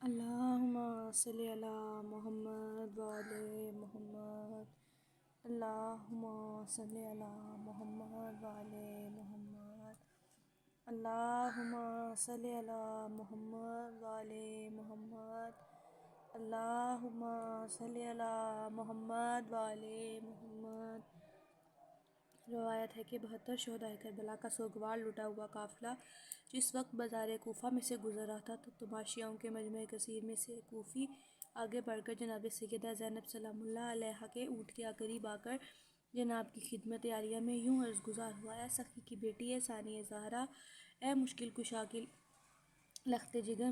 اللہم صلی علی محمد وعلی محمد۔ اللہم صلی علی محمد وعلی محمد۔ اللہم صلی علی محمد وعلی محمد۔ اللہم صلی علی محمد وعلی محمد۔ روایت ہے کہ 72 شہدائے کربلا کا سوگوار لٹا ہوا قافلہ جس وقت بازار کوفہ میں سے گزر رہا تھا تو تماشائیوں کے مجمع کثیر میں سے کوفی آگے بڑھ کر جناب سیدہ زینب سلام اللہ علیہا کے اونٹ کے قریب آ کر جناب کی خدمت عالیہ میں یوں عرض گزار ہوا: اے سخی کی بیٹی، اے ثانیہ زہرا، اے مشکل کشا کی لخت جگر،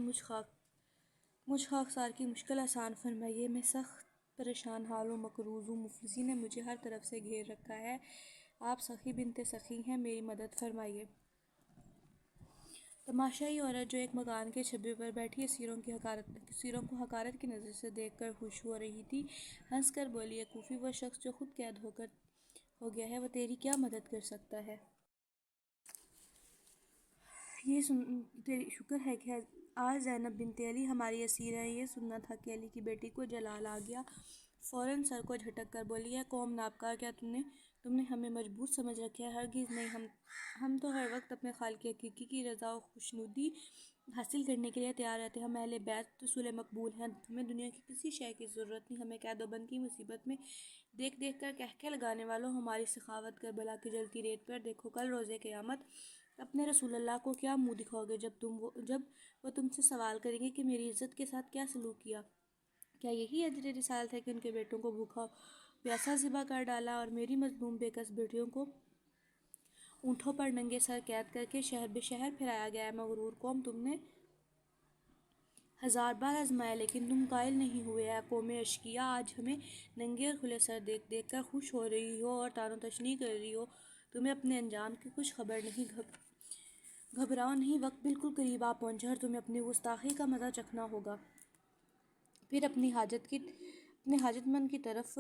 مجھ خاکسار کی مشکل آسان فرمائیے۔ میں سخت پریشان حال ہوں، مقروض ہوں، مفلسی نے مجھے ہر طرف سے گھیر رکھا ہے۔ آپ سخی بنت سخی ہیں، میری مدد فرمائیے۔ تماشائی عورت جو ایک مکان کے چھبے پر بیٹھی اسیروں کو حقارت کی نظر سے دیکھ کر خوش ہو رہی تھی، ہنس کر بولی: اے کوفی، وہ شخص جو خود قید ہو گیا ہے، وہ تیری کیا مدد کر سکتا ہے؟ تیری شکر ہے کہ آج زینب بنت علی ہماری اسیر ہیں۔ یہ سننا تھا کہ علی کی بیٹی کو جلال آ گیا۔ فوراً سر کو جھٹک کر بولی: اے قوم نابکار، کیا تم نے ہمیں مجبور سمجھ رکھا ہے؟ ہرگز نہیں، ہم تو ہر وقت اپنے خالق حقیقی کی رضا و خوشنودی حاصل کرنے کے لیے تیار رہتے ہیں۔ ہم اہل بیت رسول مقبول ہیں، ہمیں دنیا کی کسی شے کی ضرورت نہیں۔ ہمیں قید و بند کی مصیبت میں دیکھ کر قہقہے لگانے والوں، ہماری سخاوت کربلا کی جلتی ریت پر دیکھو۔ کل روز قیامت اپنے رسول اللہ کو کیا منہ دکھاؤ گے جب وہ تم سے سوال کریں گے کہ میری عزت کے ساتھ کیا سلوک کیا؟ کیا یہی اجر رسالت ہے کہ ان کے بیٹوں کو بھوکا پیاسا ذبح کر ڈالا اور میری مظلوم بے کس بیٹیوں کو اونٹوں پر ننگے سر قید کر کے شہر بے شہر پھرایا گیا ہے؟ مغرور قوم، تم نے ہزار بار آزمایا لیکن تم قائل نہیں ہوئے۔ اے قوم اشقیا، آج ہمیں ننگے اور کھلے سر دیکھ کر خوش ہو رہی ہو اور طعن و تشنیع کر رہی ہو۔ تمہیں اپنے انجام کی کچھ خبر نہیں۔ گھبراؤ نہیں، وقت بالکل قریب آ پہنچا اور تمہیں اپنی گستاخی کا مزہ چکھنا ہوگا۔ پھر اپنے حاجت مند کی طرف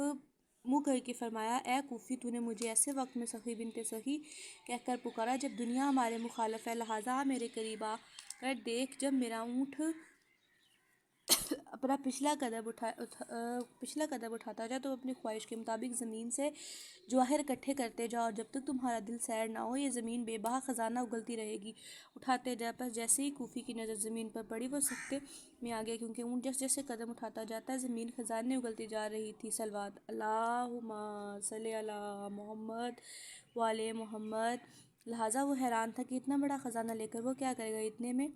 منہ کر کے فرمایا: اے کوفی، تو نے مجھے ایسے وقت میں سخی بنت سخی کہہ کر پکارا جب دنیا ہمارے مخالف ہے، لہٰذا میرے قریب آ کر دیکھ، جب میرا اونٹ اپنا پچھلا قدم اٹھاتا جائے تو اپنی خواہش کے مطابق زمین سے جواہر اکٹھے کرتے جاؤ، اور جب تک تمہارا دل سیر نہ ہو یہ زمین بے بہا خزانہ اگلتی رہے گی۔ اٹھاتے جا، پس جیسے ہی کوفی کی نظر زمین پر پڑی وہ سکتے میں آ گیا، کیونکہ اونٹ جیسے قدم اٹھاتا جاتا ہے زمین خزانے اگلتی جا رہی تھی۔ صلوات اللہم صلی علی محمد وعلی محمد۔ لہٰذا وہ حیران تھا کہ اتنا بڑا خزانہ لے کر وہ کیا کرے گا۔ اتنے میں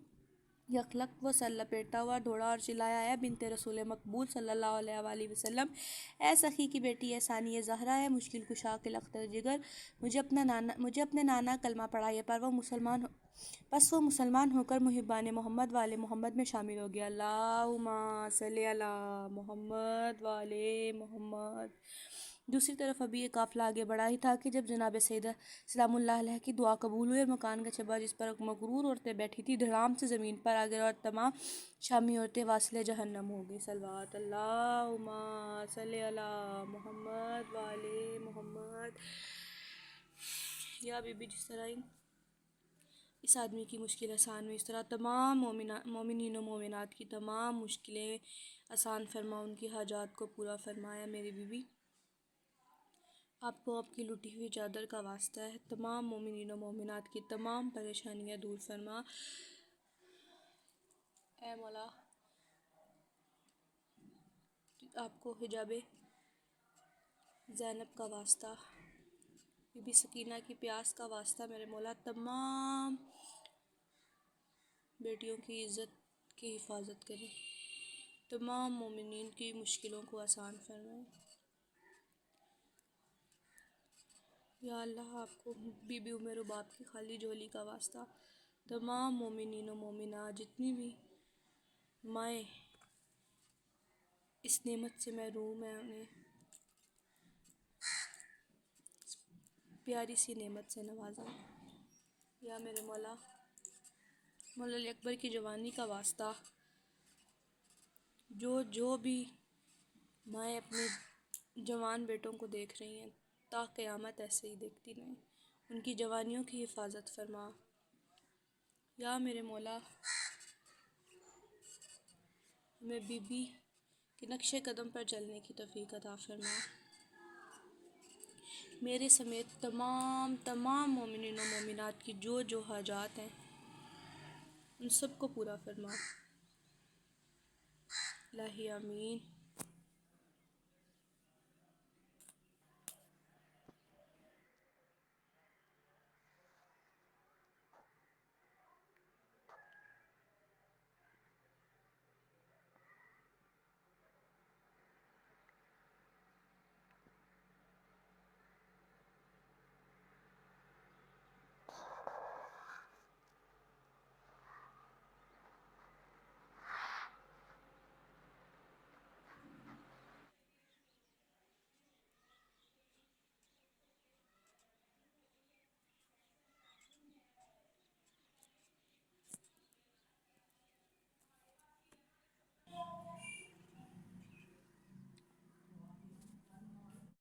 یکلخت وہ سر لپیٹتا ہوا دوڑا اور چلایا: اے بنت رسول مقبول صلی اللہ علیہ وآلہ وسلم، اے سخی کی بیٹی، اے ثانیہ زہرا، اے مشکل کشا کے لخت جگر، مجھے اپنے نانا کلمہ پڑھائیے۔ پس وہ مسلمان ہو کر محبان محمد وآل محمد میں شامل ہو گیا۔ اللہم صلی علی محمد وآل محمد۔ دوسری طرف ابھی یہ قافلہ آگے بڑھا ہی تھا کہ جب جناب سیدہ سلام اللہ علیہا کی دعا قبول ہوئی اور مکان کا چھبا جس پر مغرور عورتیں بیٹھی تھیں دھڑام سے زمین پر آ گیا اور تمام شامی عورتیں واصل جہنم ہو گئیں۔ صلوات اللہم صلی علی محمد وآل محمد۔ یا بی بی، جس طرح اس آدمی کی مشکل آسان ہوئی، اس طرح تمام مومنین و مومنات کی تمام مشکلیں آسان فرما، ان کی حاجات کو پورا فرمایا۔ میری بی بی، آپ کو آپ کی لٹی ہوئی چادر کا واسطہ ہے، تمام مومنین و مومنات کی تمام پریشانیاں دور فرما۔ اے مولا، آپ کو حجاب زینب کا واسطہ، بی بی سکینہ کی پیاس کا واسطہ، میرے مولا تمام بیٹیوں کی عزت کی حفاظت کریں، تمام مومنین کی مشکلوں کو آسان فرمائیں۔ یا اللہ، آپ کو بی بی ام رباب کی خالی جھولی کا واسطہ، تمام مومنین و مومنات جتنی بھی مائیں اس نعمت سے محروم ہیں، انہیں پیاری سی نعمت سے نوازیں۔ یا میرے مولا، مولا علی اکبر کی جوانی کا واسطہ، جو بھی مائیں اپنے جوان بیٹوں کو دیکھ رہی ہیں تا قیامت ایسے ہی دیکھتی رہیں، ان کی جوانیوں کی حفاظت فرما۔ یا میرے مولا، ہمیں بی کے نقش قدم پر چلنے کی توفیق عطا فرما۔ میرے سمیت تمام مومنین و مومنات کی جو حاجات ہیں ان سب کو پورا فرما۔ الہی آمین۔